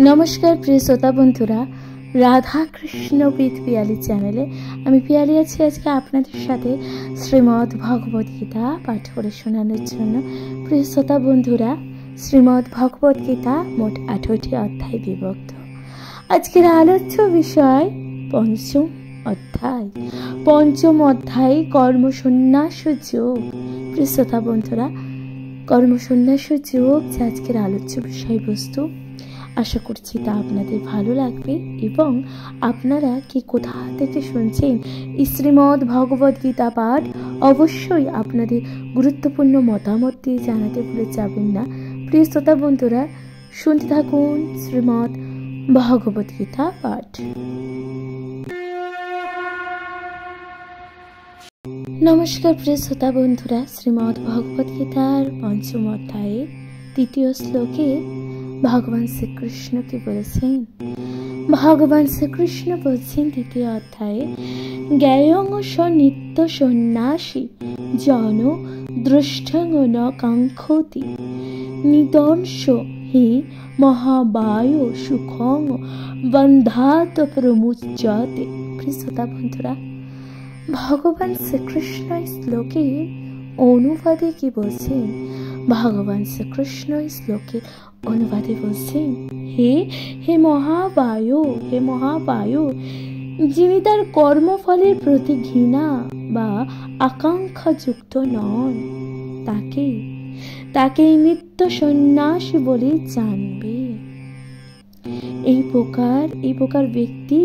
নমস্কার প্রিয় শ্রোতা বন্ধুরা, রাধা কৃষ্ণ উইথ পিয়ালি চ্যানেলে আমি পিয়ালি আছি আজকে আপনাদের সাথে শ্রীমদ্ ভগবদ গীতা পাঠ করে শোনানোর জন্য। প্রিয় শ্রোতা বন্ধুরা, শ্রীমদ্ ভগবদ গীতা মোট 18টি অধ্যায় বিভক্ত। আজকের আলোচ্য বিষয় পঞ্চম অধ্যায় কর্মসন্ন্যাস যোগ। প্রিয় শ্রোতা বন্ধুরা, কর্মসন্ন্যাস যোগ যে আজকের আলোচ্য বিষয়বস্তু। আশা করছি তা আপনাদের ভালো লাগবে এবং আপনারা কি কোথা থেকে শুনছেন এই শ্রীমদ্ ভগবদ গীতা পাঠ অবশ্যই আপনাদের গুরুত্বপূর্ণ মতামত দিয়ে জানাতে ভুলে যাবেন না। প্রিয় শ্রোতা বন্ধুরা, শুনতে থাকুন শ্রীমদ্ ভগবদ গীতা পাঠ। নমস্কার প্রিয় শ্রোতা বন্ধুরা, শ্রীমদ্ ভগবদ গীতার পঞ্চম অধ্যায়ে তৃতীয় শ্লোকে ভগবান শ্রীকৃষ্ণ কি বলেছেন? ভগবান শ্রীকৃষ্ণ বলছেন তৃতীয় অধ্যায়ে, জ্ঞেয়ং স নিত্য সন্ন্যাসী জন দৃষ্টং ন কাঙ্ক্ষতি নিদংশ হি মহাবায়ু সুখং বন্ধাত প্রমুচ্যতে। প্রিয় শ্রোতা বন্ধুরা, ভগবান শ্রীকৃষ্ণ শ্লোকে অনুবাদে কি বলছেন? ভগবান শ্রীকৃষ্ণ শ্লোকে অনুবাদে বলছেন, হে মহাবায়ু, যিনি তার কর্মফলের প্রতি ঘৃণা বা আকাঙ্ক্ষা যুক্ত নন, তাকে নিত্য সন্ন্যাসী বলে জানবে। এই প্রকার ব্যক্তি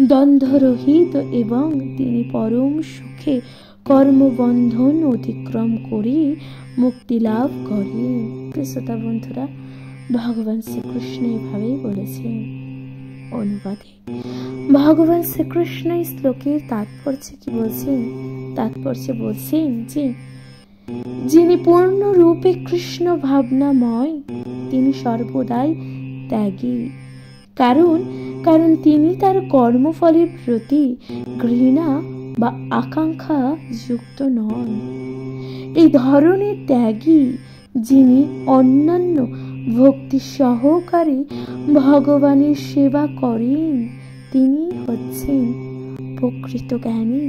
দ্বন্দ্বরহিত এবং তিনি পরম সুখে কর্মবন্ধন অতিক্রম করে মুক্তি লাভ করেন। শ্রোতা বন্ধুরা, ভগবান শ্রীকৃষ্ণ এভাবেই বলেছেন অনুবাদে। ভগবান শ্রীকৃষ্ণ এই শ্লোকের তাৎপর্য কি বলছেন? তাৎপর্য বলছেন যে যিনি পূর্ণরূপে কৃষ্ণ ভাবনাময় তিনি সর্বদাই ত্যাগী, কারণ তিনি তার কর্মফলের প্রতি ঘৃণা বা আকাঙ্ক্ষা যুক্ত নন। এই ধরনের ত্যাগী যিনি অন্যান্য ভক্তি সহকারে ভগবানের সেবা করেন তিনি হচ্ছেন প্রকৃত জ্ঞানী।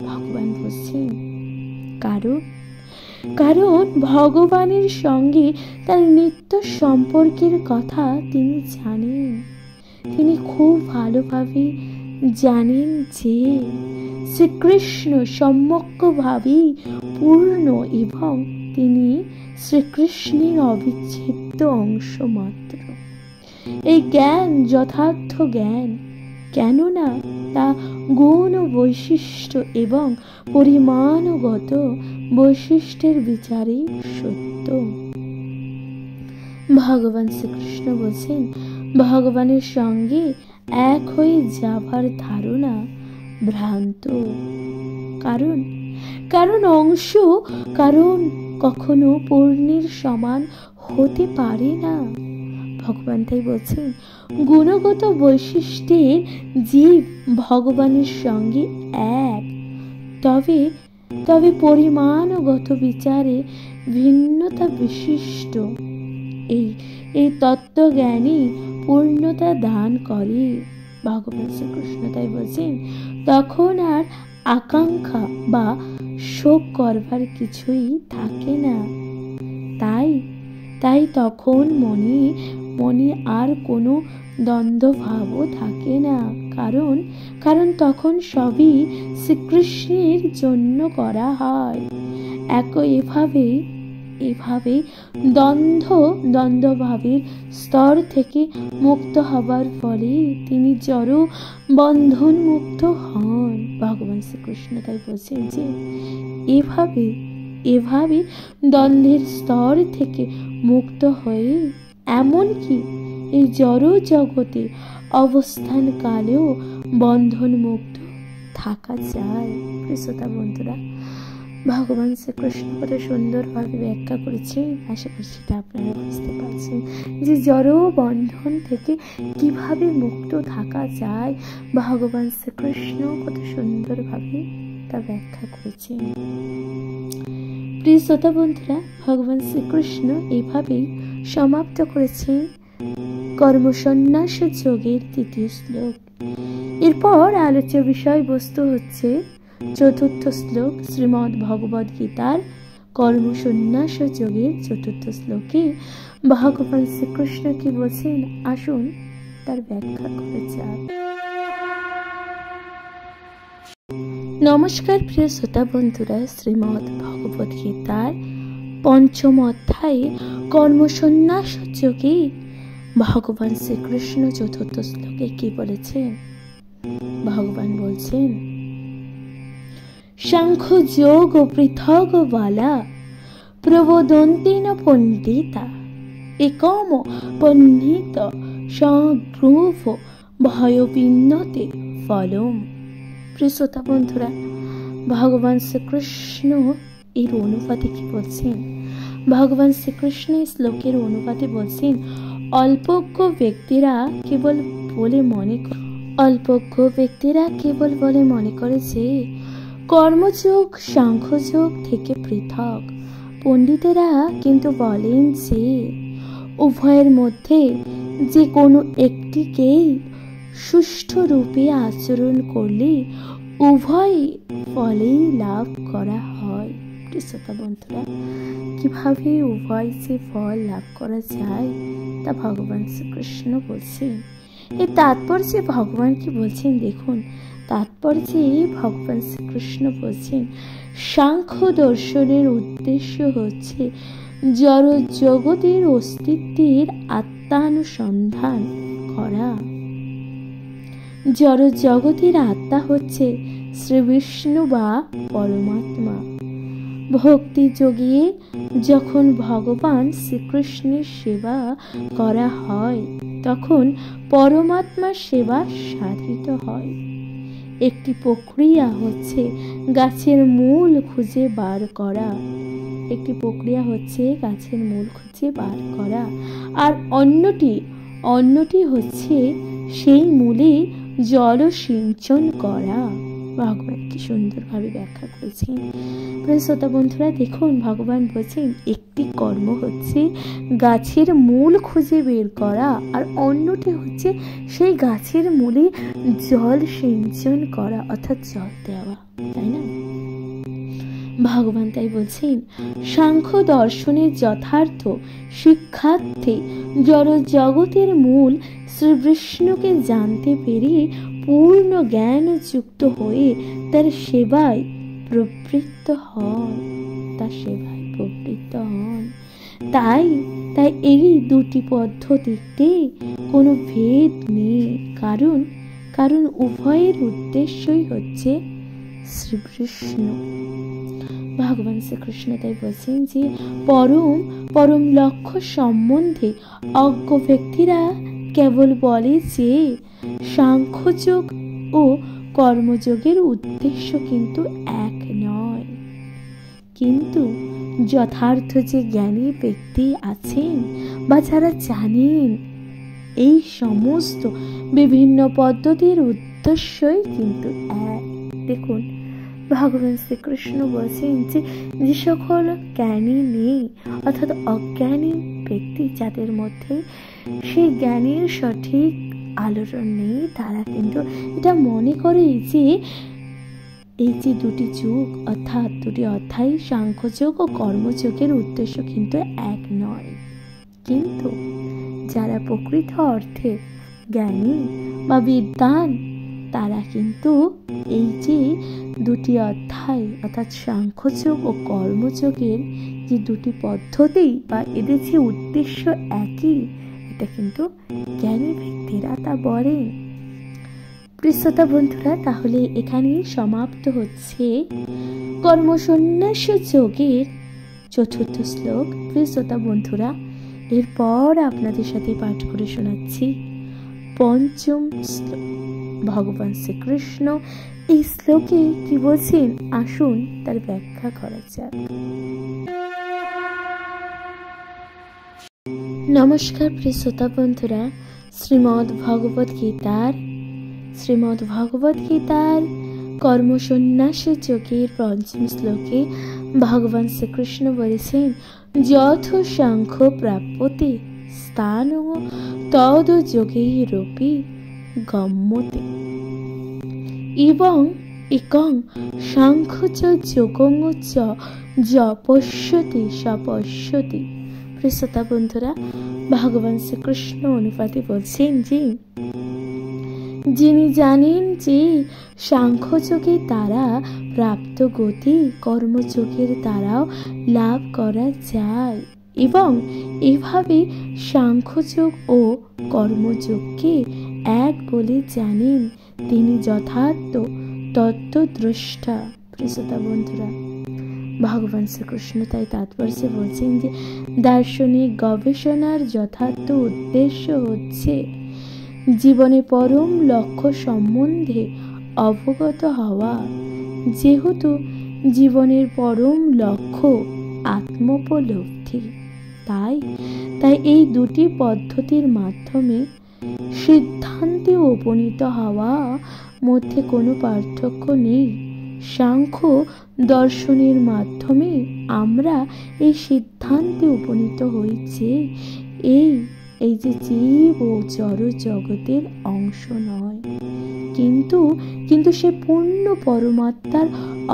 ভগবান বলছেন কারণ ভগবানের সঙ্গে তার নিত্য সম্পর্কের কথা তিনি জানেন। তিনি খুব ভালোভাবে জানেন যে শ্রীকৃষ্ণ সম্যকভাবে পূর্ণ এবং তিনি শ্রীকৃষ্ণের অবিচ্ছেদ্য অংশ মাত্র। এই জ্ঞান যথার্থ জ্ঞান, কেননা তা গুণ বৈশিষ্ট্য এবং পরিমাণগত বৈশিষ্ট্যের বিচারে সত্য। ভগবান শ্রীকৃষ্ণ বলছেন, ভগবানের সঙ্গে এক হয়ে যাবার ধারণা ভ্রান্ত। কারণ কখনো পূর্ণের সমান হতে পারে না। ভগবান তাই বলছেন, গুণগত বৈশিষ্ট্যের জীব ভগবানের সঙ্গে এক, তবে পরিমাণগত বিচারে ভিন্নতা বিশিষ্ট। এই তত্ত্বজ্ঞানী পূর্ণতা দান করে। ভগবান শ্রীকৃষ্ণ তাই বলছেন, তখন আর আকাঙ্ক্ষা বা শোক করবার কিছুই থাকে না। তাই তখন মনে আর কোনো দ্বন্দ্বভাবও থাকে না, কারণ তখন সবই শ্রীকৃষ্ণের জন্য করা হয়। এভাবে দ্বন্দ্বভাবের স্তর থেকে মুক্ত হবার ফলে তিনি জড় বন্ধন মুক্ত হন। ভগবান শ্রীকৃষ্ণ তাই বলছেন যে এভাবে দ্বন্দ্বের স্তর থেকে মুক্ত হয়ে এমনকি এই জড় জগতে অবস্থান কালেও বন্ধন মুক্ত থাকা যায়। শ্রোতা বন্ধুরা, ভগবান শ্রীকৃষ্ণ কত সুন্দরভাবে ব্যাখ্যা করেছেন। আশা করছি তা আপনারা বুঝতে পারছেন যে জড় বন্ধন থেকে কিভাবে মুক্ত থাকা যায়। ভগবান শ্রীকৃষ্ণ কত সুন্দরভাবে তা ব্যাখ্যা করেছেন। প্রিয় শ্রোতা বন্ধুরা, ভগবান শ্রীকৃষ্ণ এইভাবেই সমাপ্ত করেছেন কর্মসন্ন্যাস যোগের তৃতীয় শ্লোক। এরপর আলোচ্য বিষয়বস্তু হচ্ছে চতুর্থ শ্লোক শ্রীমদ্ ভগবদ গীতার কর্মসন্ন্যাস যোগের চতুর্থ শ্লোকে ভগবান শ্রীকৃষ্ণ কি বলছেন, আসুন তার ব্যাখ্যা করা যাক। নমস্কার প্রিয় শ্রোতা বন্ধুরা, শ্রীমদ্ ভগবদ গীতার পঞ্চম অধ্যায়ে কর্মসন্ন্যাস যোগে ভগবান শ্রীকৃষ্ণ চতুর্থ শ্লোকে কি বলেছেন? ভগবান বলছেন, সাংখ্য যোগ পৃথক বালা প্রবোদন্তিন পণ্ডিতা একম পণ্ডিত সংগ্রুভ ভয়বিন্নতে ফলম। প্রিয় শ্রোতা বন্ধুরা, ভগবান শ্রীকৃষ্ণ এর অনুপাতে কি বলছেন? ভগবান শ্রীকৃষ্ণ এই শ্লোকের অনুপাতে বলছেন, অল্পজ্ঞ ব্যক্তিরা কেবল বলে মনে করে যে কর্মযোগ সাংখ্যযোগ থেকে পৃথক। পণ্ডিতেরা কিন্তু বলেন যে উভয়ের মধ্যে যে কোনো একটিকেই সুষ্ঠু রূপে আচরণ করলে উভয় ফলেই লাভ করা হয়। শ্রোতা বন্ধুরা, কিভাবে উভয় যে ফল লাভ করা যায় তা ভগবান শ্রীকৃষ্ণ বলছেন। এর তাৎপর্যে ভগবান কি বলছেন দেখুন। তাৎপর্যে ভগবান শ্রীকৃষ্ণ বলছেন, সাংখ্য দর্শনের উদ্দেশ্য হচ্ছে জড় জগতের অস্তিত্বের আত্মানুসন্ধান করা। জড় জগতের আত্মা হচ্ছে শ্রী বিষ্ণু বা পরমাত্মা। ভক্তি যোগে যখন ভগবান শ্রীকৃষ্ণের সেবা করা হয় তখন পরমাত্মার সেবা সাধিত হয়। একটি প্রক্রিয়া হচ্ছে গাছের মূল খুঁজে বার করা, আর অন্যটি হচ্ছে সেই মূলে জল সিঞ্চন করা। ভগবান কি সুন্দরভাবে ব্যাখ্যা করেছেন। প্রিয় শ্রোতা বন্ধুরা, দেখুন ভগবান বলছেন একটি কর্ম হচ্ছে গাছের মূল খুঁজে বের করা, আর অন্যটি হচ্ছে সেই গাছের মূলে জল সিঞ্চন করা, অর্থাৎ জল দেওয়া, তাই না? ভগবান তাই বলছেন, সাংখ্য দর্শনের যথার্থ শিক্ষার্থে জড় জগতের মূল শ্রী বিষ্ণুকে জানতে পেরে পূর্ণ জ্ঞান যুক্ত হয়ে তার সেবায় প্রবৃত্ত হন। তাই এই দুটি পদ্ধতিতে কোনো ভেদ নেই, কারণ উভয়ের উদ্দেশ্যই হচ্ছে শ্রীকৃষ্ণ। ভগবান শ্রীকৃষ্ণ তাই বলছেন যে পরম লক্ষ্য সম্বন্ধে অজ্ঞ ব্যক্তিরা কেবল বলে যে সাংখ্যযোগ ও কর্মযোগের উদ্দেশ্য কিন্তু এক নয়। কিন্তু যথার্থ যে জ্ঞানী ব্যক্তি আছেন বা যারা জানেন, এই সমস্ত বিভিন্ন পদ্ধতির উদ্দেশ্যই কিন্তু এক। দেখুন ভগবান শ্রীকৃষ্ণ বলছেন যে সকল জ্ঞানী নেই, অর্থাৎ অজ্ঞানী ব্যক্তি যাদের মধ্যে সেই জ্ঞানের সঠিক আলোড়ন নেই, তারা কিন্তু এটা মনে করে যে এই যে দুটি যুগ অর্থাৎ দুটি অধ্যায় সাংখ্যযোগ ও কর্মযোগের উদ্দেশ্য কিন্তু এক নয়। কিন্তু যারা প্রকৃত অর্থে জ্ঞানী বা বিদ্বান, তারা কিন্তু এই যে দুটি অধ্যায় অর্থাৎ সাংখ্যযোগ ও কর্মযোগের যে দুটি পদ্ধতি বা এদের যে উদ্দেশ্য একই, এটা কিন্তু জ্ঞানী ব্যক্তিরা তা বলেন। প্রিয় শ্রোতা বন্ধুরা, তাহলে এখানেই সমাপ্ত হচ্ছে কর্মসন্ন্যাস যোগের চতুর্থ শ্লোক। প্রিয় শ্রোতা বন্ধুরা, এরপর আপনাদের সাথে পাঠ করে শোনাচ্ছি পঞ্চম শ্লোক। ভগবান শ্রীকৃষ্ণ এই শ্লোকে কি বলছেন, আসুন তার ব্যাখ্যা করা যাক। নমস্কার প্রিয় শ্রোতা বন্ধুরা, শ্রীমদ্ ভগবদ গীতার কর্মসন্ন্যাস যোগের পঞ্চম শ্লোকে ভগবান শ্রীকৃষ্ণ বলেছেন, যথ সাংখ্য প্রাপ্যতে স্থানং তদ যোগৈরপি গম্যতে এবং একং সাংখ্য যোগং চ পশ্যতি স পশ্যতি। শ্রোতা বন্ধুরা, ভগবান শ্রীকৃষ্ণ অনুপাতে বলছেন যে যিনি জানেন যে সাংখ্যযোগের দ্বারা প্রাপ্ত গতি কর্মযোগের দ্বারাও লাভ করা যায় এবং এভাবে সাংখ্যযোগ ও কর্মযোগকে এক বলে জানেন, তিনি যথার্থ তত্ত্বদ্রষ্টা। শ্রোতা বন্ধুরা, ভগবান শ্রীকৃষ্ণ তাই তাৎপর্যে বলছেন যে দার্শনিক গবেষণার যথার্থ উদ্দেশ্য হচ্ছে জীবনে পরম লক্ষ্য সম্বন্ধে অবগত হওয়া। যেহেতু জীবনের পরম লক্ষ্য আত্মোপলব্ধি, তাই এই দুটি পদ্ধতির মাধ্যমে সিদ্ধান্তে উপনীত হওয়া মধ্যে কোনো পার্থক্য নেই। সাংখ্য দর্শনের মাধ্যমে আমরা এই সিদ্ধান্তে উপনীত হয়েছে এই যে জীব ও জড় জগতের অংশ নয়, কিন্তু সে পূর্ণ পরমাত্মার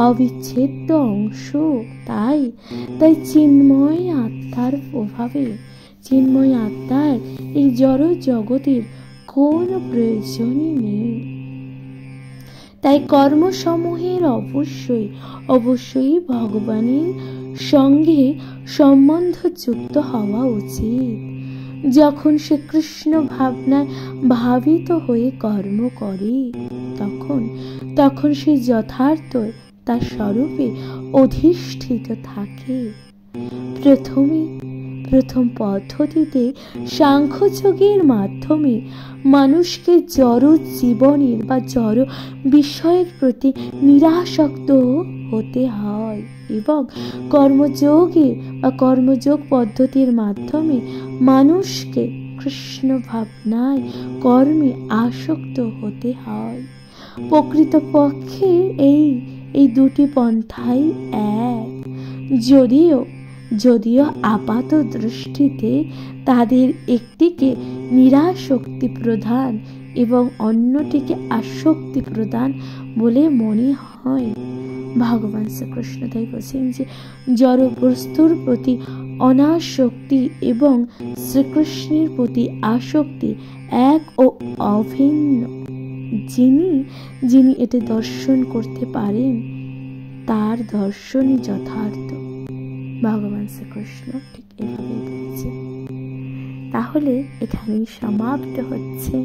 অবিচ্ছেদ্য অংশ। তাই চিন্ময় আত্মার প্রভাবে চিন্ময় আত্মার এই জড় জগতের কোনো প্রয়োজনই নেই। তাই কর্মসমূহের অবশ্যই ভগবানের সঙ্গে সম্বন্ধযুক্ত হওয়া উচিত। যখন সে কৃষ্ণ ভাবনায় ভাবিত হয়ে কর্ম করে তখন সে যথার্থ তার স্বরূপে অধিষ্ঠিত থাকে। প্রথম পদ্ধতিতে সাংখ্যযোগের মাধ্যমে মানুষকে জড় জীবনের বা জড় বিষয়ের প্রতি নিরাসক্ত হতে হয় এবং কর্মযোগ পদ্ধতির মাধ্যমে মানুষকে কৃষ্ণ ভাবনায় কর্মে আসক্ত হতে হয়। প্রকৃতপক্ষে এই দুটি পন্থাই এক, যদিও আপাত দৃষ্টিতে তাদের একটিকে নিরাসক্তি প্রদান এবং অন্যটিকে আসক্তি প্রদান বলে মনে হয়। ভগবান শ্রীকৃষ্ণ তাই বলছেন যে জড় বস্তুর প্রতি অনাসক্তি এবং শ্রীকৃষ্ণের প্রতি আসক্তি এক ও অভিন্ন। যিনি এটি দর্শন করতে পারেন তার দর্শনই যথার্থ। ভগবান শ্রীকৃষ্ণ ঠিক এভাবেই বলছেন। তাহলে এখানেই সমাপ্ত হচ্ছে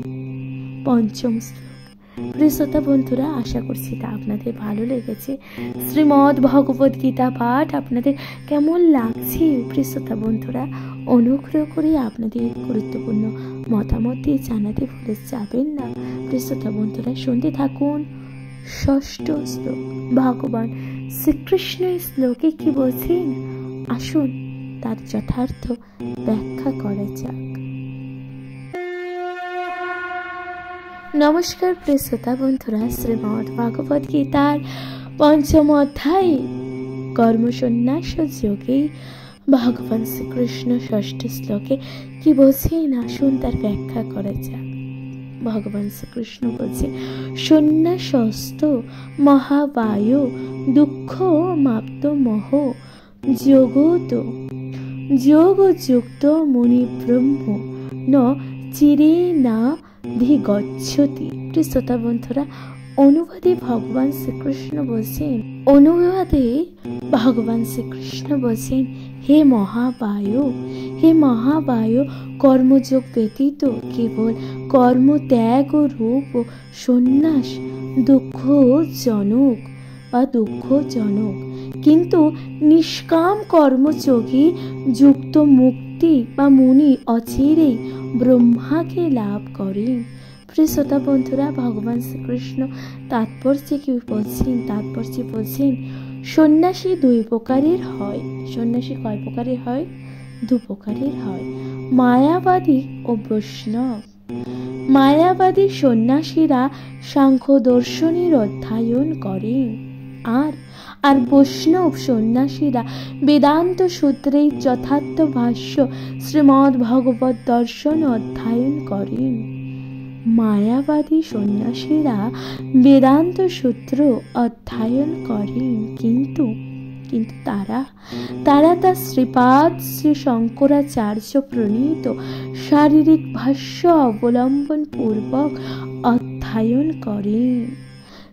পঞ্চম শ্লোক। প্রিয় শ্রোতা বন্ধুরা, আশা করছি তা আপনাদের ভালো লেগেছে। শ্রীমদ্ ভগবদ গীতা পাঠ আপনাদের কেমন লাগছে? প্রিয় শ্রোতা বন্ধুরা, অনুগ্রহ করে আপনাদের গুরুত্বপূর্ণ মতামত দিয়ে জানাতে ভুলে যাবেন না। প্রিয় শ্রোতা বন্ধুরা, শুনতে থাকুন ষষ্ঠ শ্লোক। ভগবান শ্রীকৃষ্ণ এই শ্লোকে কি বলছেন, আসুন তার যথার্থ ব্যাখ্যা করা যাক। নমস্কার প্রিয় শ্রোতা বন্ধুরা, শ্রীমদ্ ভগবদ গীতার পঞ্চম অধ্যায় কর্মসন্ন্যাস যোগে ভগবান শ্রীকৃষ্ণ ষষ্ঠ শ্লোকে কি বলছেন, আসুন তার ব্যাখ্যা করা যাক। ভগবান শ্রীকৃষ্ণ বলছে, সন্ন্যাসস্ত মহাবায়ু দুঃখ মাপ্ত মোহ যোগযুক্ত মুনি ব্রহ্ম ন চিরে না ধিগচ্ছতি। প্রিয় শ্রোতা বন্ধুরা, অনুবাদে ভগবান শ্রীকৃষ্ণ বলছেন, হে মহাবায়ু, কর্মযোগ ব্যতীত কেবল কর্মত্যাগ ও রূপ ও সন্ন্যাস দুঃখজনক, কিন্তু নিষ্কাম কর্মযোগে যুক্ত মুক্তি বা মুনি অচিরেই ব্রহ্মাকে লাভ করেন। প্রিয় শ্রোতা বন্ধুরা, ভগবান শ্রীকৃষ্ণ তাৎপর্যে বলছেন সন্ন্যাসী দুই প্রকারের হয়। সন্ন্যাসী কয় প্রকারের হয়? দু প্রকারের হয়, মায়াবাদী ও বৈষ্ণব। মায়াবাদী সন্ন্যাসীরা সাংখ্য দর্শনের অধ্যয়ন করেন, আর আর বৈষ্ণব সন্ন্যাসীরা বেদান্ত সূত্রের যথার্থ ভাষ্য শ্রীমদ্ ভগবত দর্শন অধ্যয়ন করেন। মায়াবাদী সন্ন্যাসীরা বেদান্ত সূত্র অধ্যয়ন করেন, কিন্তু তারা তা শ্রীপাদ শ্রী শঙ্করাচার্য প্রণীত শারীরিক ভাষ্য অবলম্বন পূর্বক অধ্যয়ন করেন।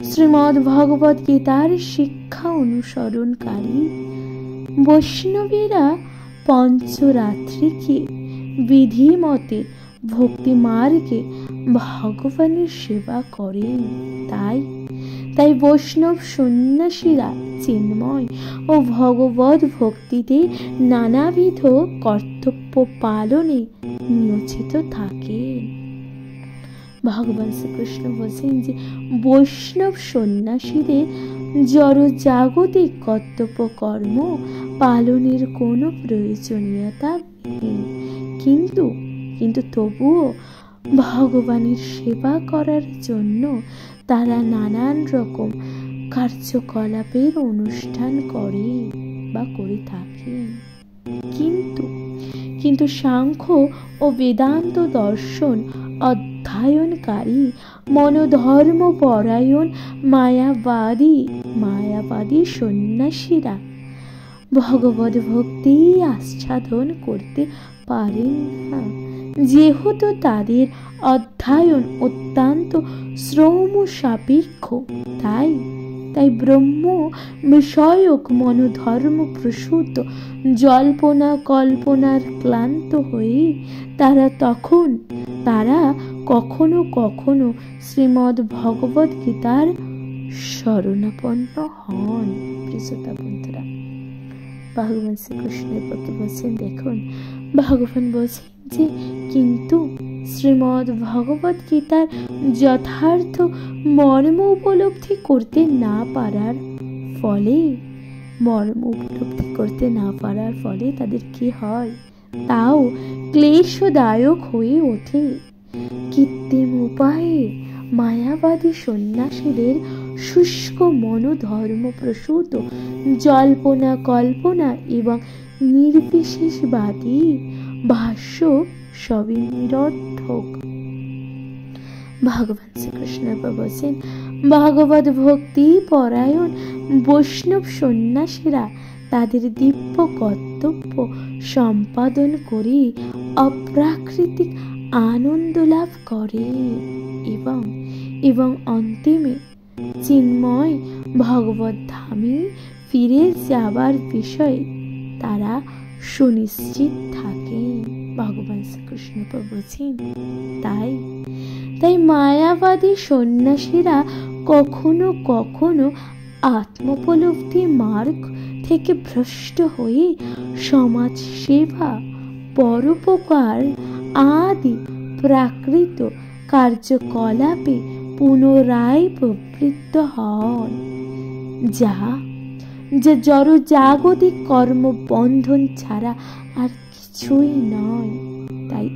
শ্রীমদ্ ভগবত গীতার শিক্ষা অনুসরণকারী বৈষ্ণবীরা পঞ্চরাত্রিকে বিধি মতে ভক্তি মার্গে ভগবানের সেবা করেন। তাই বৈষ্ণব সন্ন্যাসীরা চিন্ময় ও ভগবত ভক্তিতে নানাবিধ কর্তব্য পালনে নিয়োজিত থাকেন। ভগবান শ্রীকৃষ্ণ বলছেন যে বৈষ্ণব সন্ন্যাসীদের জড়জাগতিক কর্তব্য কর্ম পালনের কোনো প্রয়োজনীয়তা নেই, কিন্তু তবুও ভগবানের সেবা করার জন্য তারা নানান রকম কার্যকলাপের অনুষ্ঠান করে থাকেন। কিন্তু সাংখ্য ও বেদান্ত দর্শন অধ্যয়নকারী মনোধর্ম পরায়ণ মায়াবাদী সন্ন্যাসীরা ভগবত ভক্তি আস্বাদন করতে পারেন না, যেহেতু তাদের অধ্যয়ন অত্যন্ত শ্রম সাপেক্ষ। তাই ব্রহ্ম বিষয়ক মনোধর্ম প্রসূত জল্পনা কল্পনার ক্লান্ত হয়ে তারা কখনো কখনো শ্রীমদ্ ভগবত গীতার শরণাপন্ন হন। প্রিয়তা বন্ধুরা, ভগবান শ্রীকৃষ্ণের প্রতি বলছেন, দেখুন ভগবান বলছেন যে কিন্তু শ্রীমদ্ ভগবত গীতার যথার্থ মর্ম উপলব্ধি করতে না পারার ফলে তাদের কি হয়, তাও ক্লেশদায়ক হয়ে ওঠে। কৃত্রিম উপায়ে মায়াবাদী সন্ন্যাসীদের শুষ্ক মনোধর্ম প্রসূত জল্পনা কল্পনা এবং নির্বিশেষবাদী ভাষ্য সবই নিরর্থক। ভগবান শ্রীকৃষ্ণ বলছেন, ভগবত ভক্তি পরায়ণ বৈষ্ণব সন্ন্যাসীরা তাদের দিব্য কর্তব্য সম্পাদন করে অপ্রাকৃতিক আনন্দ লাভ করে এবং অন্তিমে চিন্ময় ভগবত ধামে ফিরে যাবার বিষয়ে তারা সুনিশ্চিত থাকে। ভগবান শ্রীকৃষ্ণ বলছেন, তাই মায়াবাদী সন্ন্যাসীরা কখনো কখনো আত্মোপলব্ধি মার্গ থেকে ভ্রষ্ট হয়ে সমাজ সেবা, পরোপকার আদি প্রাকৃত কার্যকলাপে পুনরায় প্রবৃত্ত হন, যা জড়জাগতিক কর্মবন্ধন ছাড়া আর কিছুই নয়। তাই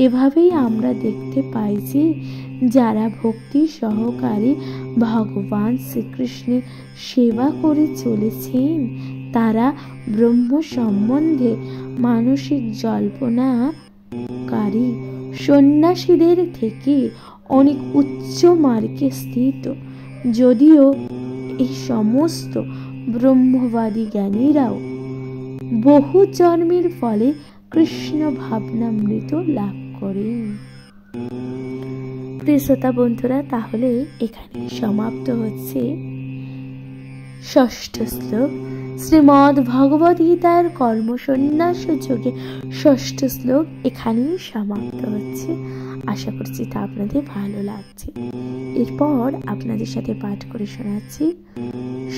এভাবেই আমরা দেখতে পাই যে যারা ভক্তি সহকারে ভগবান শ্রীকৃষ্ণের সেবা করে চলেছেন তারা ব্রহ্ম সম্বন্ধে মানসিক জল্পনাকারী সন্ন্যাসীদের থেকে অনেক উচ্চ মার্গে স্থিত। যদিও এই সমস্ত ব্রহ্মবাদী জ্ঞানীরাও বহু জন্মের ফলে কৃষ্ণ ভাবনামৃত লাভ করেন। প্রিয় শ্রোতা বন্ধুরা, তাহলে এখানে সমাপ্ত হচ্ছে ষষ্ঠ শ্লোক। শ্রীমদ্ ভগবদ গীতার কর্ম সন্ন্যাস যোগে ষষ্ঠ শ্লোক এখানেই সমাপ্ত হচ্ছে। আশা করছি তা আপনাদের ভালো লাগছে। এরপর আপনাদের সাথে পাঠ করে শোনাচ্ছি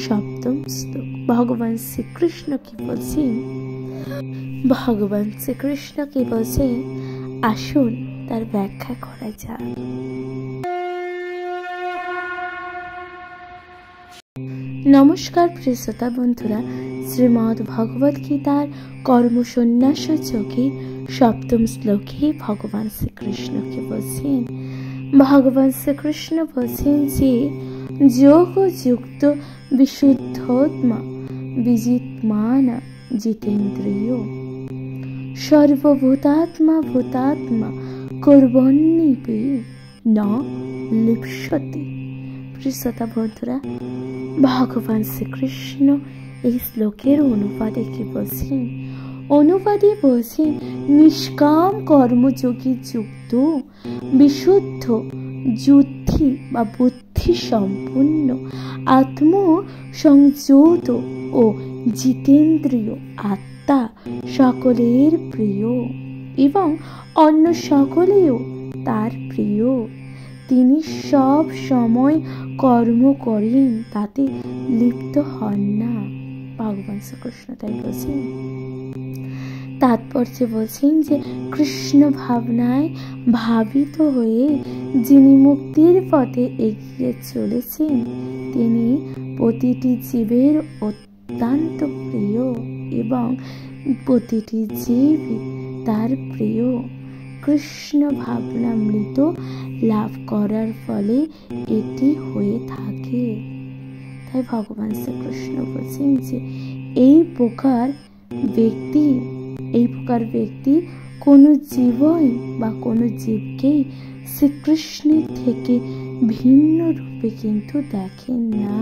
সপ্তম শ্লোক। ভগবান শ্রীকৃষ্ণ কি বলছেন, আসুন তার ব্যাখ্যা করা যাক। নমস্কার প্রিয় শ্রোতা বন্ধুরা, শ্রীমদ্ ভগবদ গীতার কর্ম সন্ন্যাস যোগে সপ্তম শ্লোকে ভগবান শ্রীকৃষ্ণ কি বলছেন? ভগবান শ্রীকৃষ্ণ বলছেন যে যোগযুক্ত বিশুদ্ধোত্মা বিজিতমান জিতেন্দ্রিয় সর্বভূতাত্মা ভূতাত্মা কুর্বন্নিপি ন লিপ্সতি। শ্রোতা বন্ধুরা, ভগবান শ্রীকৃষ্ণ এই শ্লোকের অনুবাদে কি বলছেন? অনুবাদে বলছেন, নিষ্কাম কর্মযোগী যুক্ত বিশুদ্ধ যুদ্ধি বা বুদ্ধি সম্পূর্ণ আত্মসংযত ও জিতেন্দ্রীয় আত্মা সকলের প্রিয় এবং অন্য সকলেও তার প্রিয়। তিনি সব সময় কর্ম করেন, তাতে লিপ্ত হন না। ভগবান শ্রীকৃষ্ণ তাই বলছেন। তাৎপর্য বলছেন যে কৃষ্ণ ভাবনায় ভাবিত হয়ে যিনি মুক্তির পথে এগিয়ে চলেছেন, তিনি প্রতিটি জীবের অত্যন্ত প্রিয় এবং প্রতিটি জীবই তার প্রিয়। কৃষ্ণ ভাবনামৃত লাভ করার ফলে এটি হয়ে থাকে। তাই ভগবান শ্রীকৃষ্ণ বলছেন যে এই প্রকার ব্যক্তি কোনো জীবই বা কোনো জীবকেই শ্রীকৃষ্ণের থেকে ভিন্ন রূপে কিন্তু দেখেন না।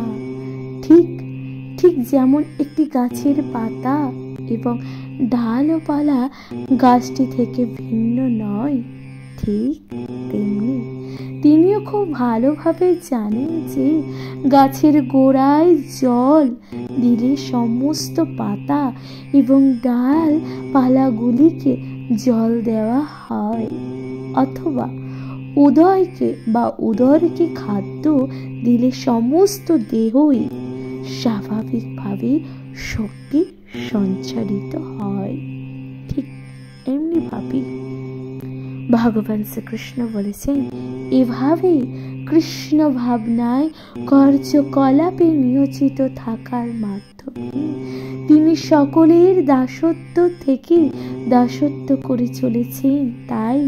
ঠিক যেমন একটি গাছের পাতা এবং ডালপালা গাছটি থেকে ভিন্ন নয়, ঠিক তেমনি তিনিও খুব ভালোভাবে জানেন যে গাছের গোড়ায় জল দিলে সমস্ত পাতা এবং ডালপালাগুলিকে জল দেওয়া হয়, অথবা উদরকে খাদ্য দিলে সমস্ত দেহই স্বাভাবিকভাবে শক্তি সঞ্চারিত হয়। ঠিক এমনি ভাবে ভগবান শ্রীকৃষ্ণ বলেছেন, এভাবে কৃষ্ণ ভাবনায় কার্যকলাপে নিয়োজিত থাকার মাধ্যমে তিনি সকলের দাসত্ব থেকে দাসত্ব করে চলেছেন। তাই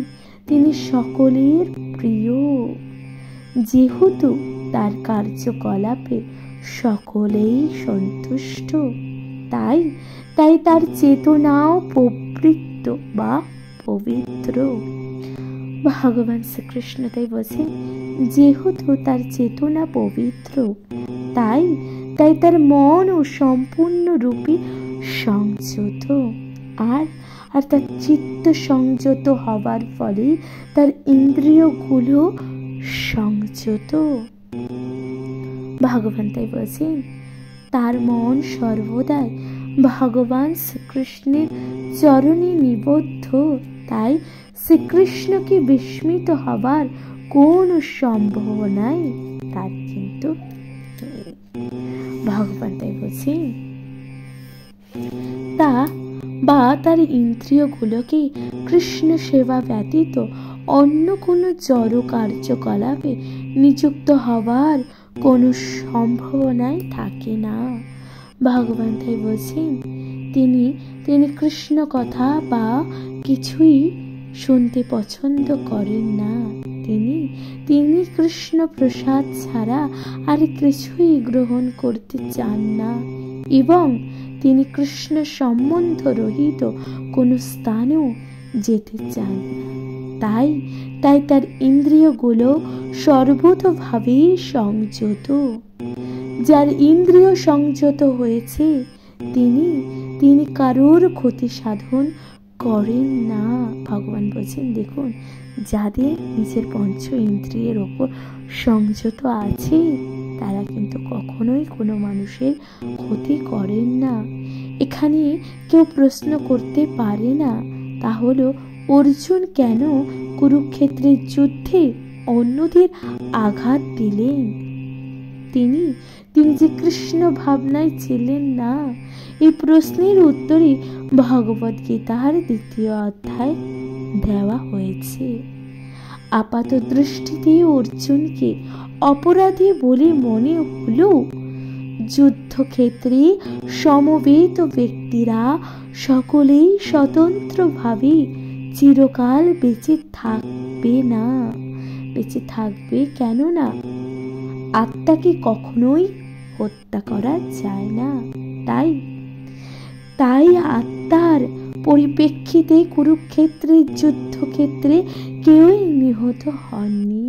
তিনি সকলের প্রিয়। যেহেতু তার কার্যকলাপে সকলেই সন্তুষ্ট, তাই তার চেতনাও প্রবৃত্ত বা পবিত্র। ভগবান শ্রীকৃষ্ণ তাই বলছেন, যেহেতু তার চেতনা পবিত্র, তাই তার মনও সম্পূর্ণরূপে সংযত, আর তার চিত্ত সংযত হবার ফলে তার ইন্দ্রিয়গুলো সংযত। ভগবান তাই বলছেন, তার মন সর্বদাই ভগবান শ্রীকৃষ্ণের চরণে নিবদ্ধ। তাই শ্রীকৃষ্ণকে বিস্মিত হবার কোনো সম্ভাবনাই তার কিন্তু ভগবান তাই বলছেন, তার ইন্দ্রিয়গুলোকে কৃষ্ণ সেবা ব্যতীত অন্য কোনো জড় কার্যকলাপে নিযুক্ত হবার কোনো সম্ভাবনাই থাকে না। ভগবান তাই বলছেন, তিনি কৃষ্ণ কথা বা কিছুই শুনতে পছন্দ করেন না। তিনি কৃষ্ণ প্রসাদ ছাড়া আর কিছুই গ্রহণ করতে চান না এবং তিনি কৃষ্ণ সম্বন্ধ রহিত কোনো স্থানেও যেতে চান না। তাই তার ইন্দ্রিয়গুলো সর্বতোভাবে সংযত। যার ইন্দ্রিয় সংযত হয়েছে, তিনি কারোর ক্ষতি সাধন করেন না। ভগবান বলছেন, দেখুন, যাদের নিজের পঞ্চ ইন্দ্রিয়ের ওপর সংযত আছে, তারা কিন্তু কখনোই কোনো মানুষের ক্ষতি করেন না। এখানে কেউ প্রশ্ন করতে পারে না, তা হলো অর্জুন কেন কুরুক্ষেত্রের যুদ্ধে অন্যদের আঘাত দিলেন? তিনি যে কৃষ্ণ ভাবনায় ছিলেন না। এই প্রশ্নের উত্তরে ভগবদ গীতার 2য় অধ্যায় দেওয়া হয়েছে। আপাত দৃষ্টিতে অর্জুনকে অপরাধী বলে মনে হলেও যুদ্ধক্ষেত্রে সমবেত ব্যক্তিরা সকলেই স্বতন্ত্রভাবে চিরকাল বেঁচে থাকবে না। বেঁচে থাকবে কেননা আত্মাকে কখনোই হত্যা করা যায় না। তাই আত্মার পরিপ্রেক্ষিতে কুরুক্ষেত্রের যুদ্ধক্ষেত্রে কেউই নিহত হননি।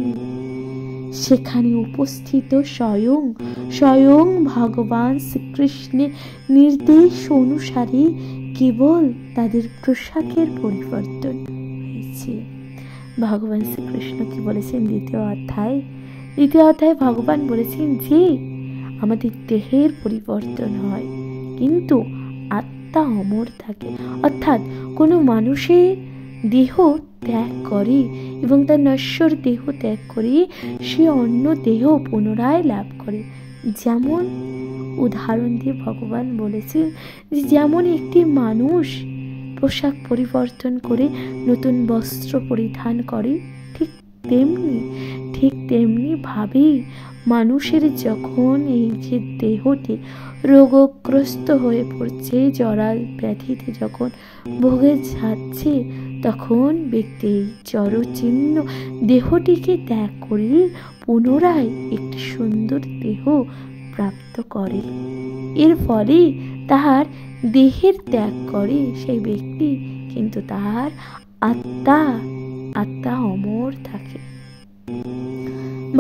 সেখানে উপস্থিত স্বয়ং ভগবান শ্রীকৃষ্ণের নির্দেশ অনুসারে কেবল তাদের পোশাকের পরিবর্তন হয়েছে। ভগবান শ্রীকৃষ্ণ কি বলেছেন দ্বিতীয় অধ্যায় ভগবান বলেছেন যে আমাদের দেহের পরিবর্তন হয়, কিন্তু আত্মা অমর থাকে। অর্থাৎ কোনো মানুষের দেহ ত্যাগ করে এবং তার নশ্বর দেহ ত্যাগ করে সে অন্য দেহ পুনরায় লাভ করে। যেমন উদাহরণ দিয়ে ভগবান বলেছেন যে যেমন একটি মানুষ পোশাক পরিবর্তন করে নতুন বস্ত্র পরিধান করে, ঠিক তেমনি ভাবেই মানুষের যখন এই যে দেহটি রোগগ্রস্ত হয়ে পড়ছে, জরা ব্যাধিতে যখন ভোগে যাচ্ছে, তখন ব্যক্তি এই জড়চিহ্ন দেহটিকে ত্যাগ করে পুনরায় একটি সুন্দর দেহ প্রাপ্ত করে। এর ফলে তাহার দেহের ত্যাগ করে সেই ব্যক্তি, কিন্তু তাহার আত্মা অমর থাকে।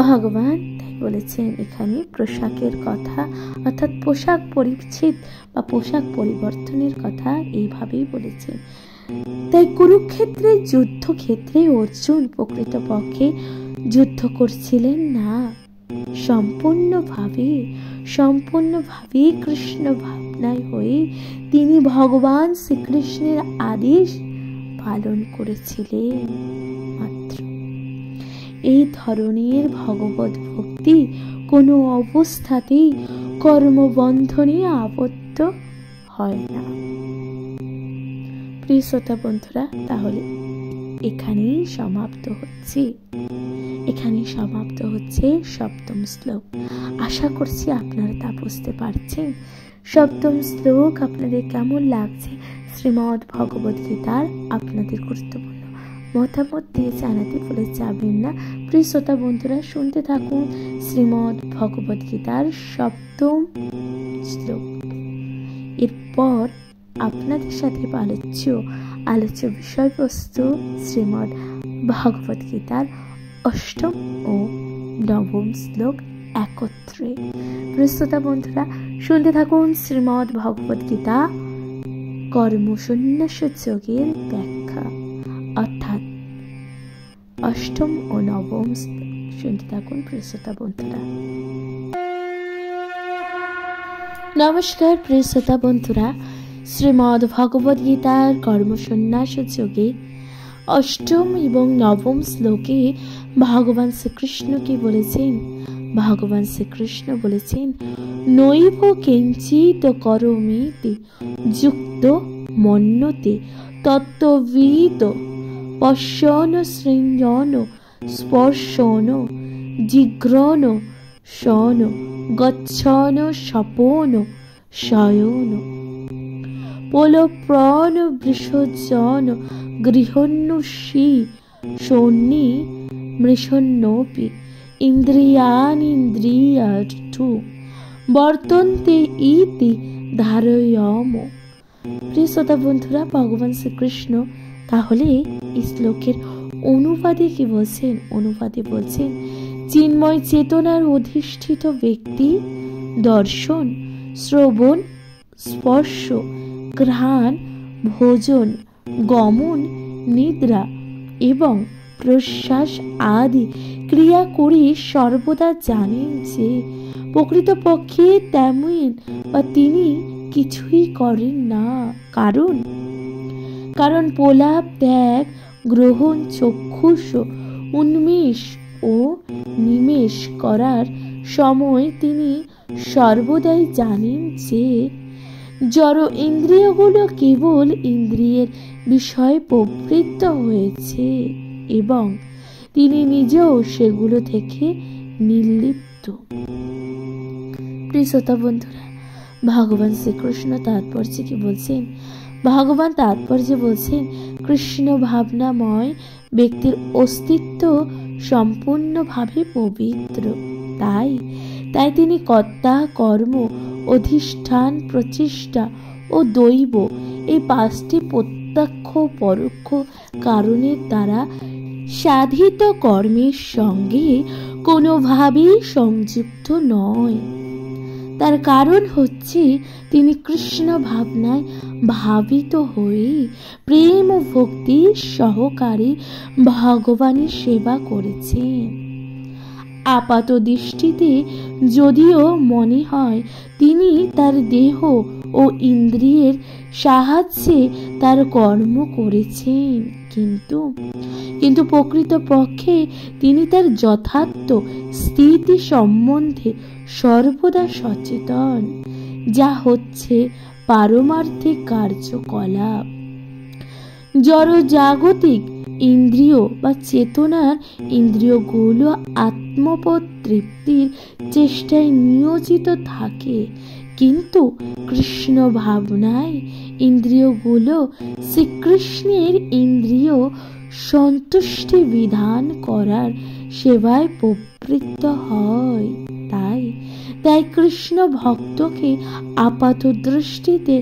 ভগবান তাই বলেছেন এখানে পোশাকের কথা, অর্থাৎ পোশাক পরিচ্ছেদ বা পোশাক পরিবর্তনের কথা এইভাবেই বলেছেন। তাই কুরুক্ষেত্রের যুদ্ধক্ষেত্রে অর্জুন প্রকৃতপক্ষে যুদ্ধ করছিলেন না, সম্পূর্ণভাবে কৃষ্ণ ভাবনায় হয়ে তিনি ভগবান শ্রীকৃষ্ণের আদেশ পালন করেছিলেন মাত্র। এই ধরনের ভগবত ভক্তি কোনো অবস্থাতেই কর্মবন্ধনে আবদ্ধ হয় না। প্রিয় শ্রোতা বন্ধুরা, তাহলে এখানেই সমাপ্ত হচ্ছে সপ্তম শ্লোক। আশা করছি আপনারা তা বুঝতে পারছেন। সপ্তম শ্লোক আপনাদের কেমন লাগছে শ্রীমদ্ ভগবদ গীতার আপনাদের গুরুত্বপূর্ণ মতামত দিয়ে জানাতে ভুলে যাবেন না। প্রিয় শ্রোতা বন্ধুরা, শুনতে থাকুন শ্রীমদ্ ভগবদ গীতার সপ্তম শ্লোক। এরপর আপনাদের সাথে আলোচ্য বিষয়বস্তু শ্রীমদ্ ভগবদ গীতার অষ্টম ও নবম শ্লোক একত্রে। প্রিয় শ্রোতা বন্ধুরা, শুনতে থাকুন শ্রীমদ্ ভগবদ গীতা কর্মসন্ন্যাস যোগের ব্যাখ্যা, অর্থাৎ অষ্টম ও নবম শ্লোক। শুনতে থাকুন প্রিয় শ্রোতা বন্ধুরা। নমস্কার প্রিয় শ্রোতা বন্ধুরা, শ্রীমদ্ ভগবদ গীতার কর্মসন্ন্যাস যোগে অষ্টম এবং নবম শ্লোকে ভগবান শ্রীকৃষ্ণ বলেছেন নৈব কিঞ্চিৎ করোমিতি যুক্ত মন্যতে তত্ত্ববিদ পশ্যন সৃঞ্জন স্পর্শন জিঘ্রণ শন গচ্ছন স্বপন শয়ন পোলপ্রণ বৃষজন গৃহন্নুষি শোন্নি মৃষন্নোপি ইন্দ্রিয়াণীন্দ্রিয়ার্থু বর্তন্তে ইতি ধারয়ম। প্রিয় শ্রোতা বন্ধুরা, ভগবান শ্রীকৃষ্ণ তাহলে এই শ্লোকের অনুবাদে বলছেন চিন্ময় চেতনার অধিষ্ঠিত ব্যক্তি দর্শন, শ্রবণ, স্পর্শ, ঘ্রাণ, ভোজন, গমন, নিদ্রা এবং প্রশ্বাস আদি ক্রিয়া করে সর্বদা জানেন যে প্রকৃতপক্ষে তিনি কিছুই করেন না। কারণ প্রলাপ, ত্যাগ, গ্রহণ, চক্ষুষ, উন্মেষ ও নিমেষ করার সময় তিনি সর্বদাই জানেন যে জড় ইন্দ্রিয়গুলো কেবল ইন্দ্রিয়ের বিষয়ে প্রবৃত্ত হয়েছে এবং তিনি নিজেও সেগুলো থেকে নির্লিপ্ত। প্রিয় শ্রোতা বন্ধুরা, ভগবান শ্রীকৃষ্ণ তাৎপর্যে কি বলছেন? ভগবান তাৎপর্যে বলছেন কৃষ্ণ ভাবনাময় ব্যক্তির অস্তিত্ব সম্পূর্ণভাবে পবিত্র তাই তাই তিনি কর্তা, কর্ম, অধিষ্ঠান, প্রচেষ্টা ও দৈব এই 5টি প্রত্যক্ষ পরোক্ষ কারণের দ্বারা সাধিত কর্মের সঙ্গে কোনোভাবেই সংযুক্ত নয়। তার কারণ হচ্ছে তিনি কৃষ্ণ ভাবনায় ভাবিত হয়ে প্রেম ও ভক্তি সহকারে ভগবানের সেবা করেছেন। আপাত দৃষ্টিতে যদিও মনে হয় তিনি তার দেহ ও ইন্দ্রিয়ের সাহায্যে তার কর্ম করেছেন, কিন্তু প্রকৃতপক্ষে তিনি তার যথার্থ স্থিতি সম্বন্ধে সর্বদা সচেতন, যা হচ্ছে পারমার্থিক কার্যকলাপ। জড় জাগতিক ইন্দ্রিয় বা চেতনার ইন্দ্রিয়গুলো আত্মপদ তৃপ্তির চেষ্টায় নিয়োজিত থাকে, কিন্তু কৃষ্ণ ভাবনায় ইন্দ্রিয়গুলো শ্রীকৃষ্ণের ইন্দ্রিয় সন্তুষ্টি বিধান করার সেবায় প্রবৃত্ত হয়। তাই কৃষ্ণ ভক্তকে আপাত দৃষ্টিতে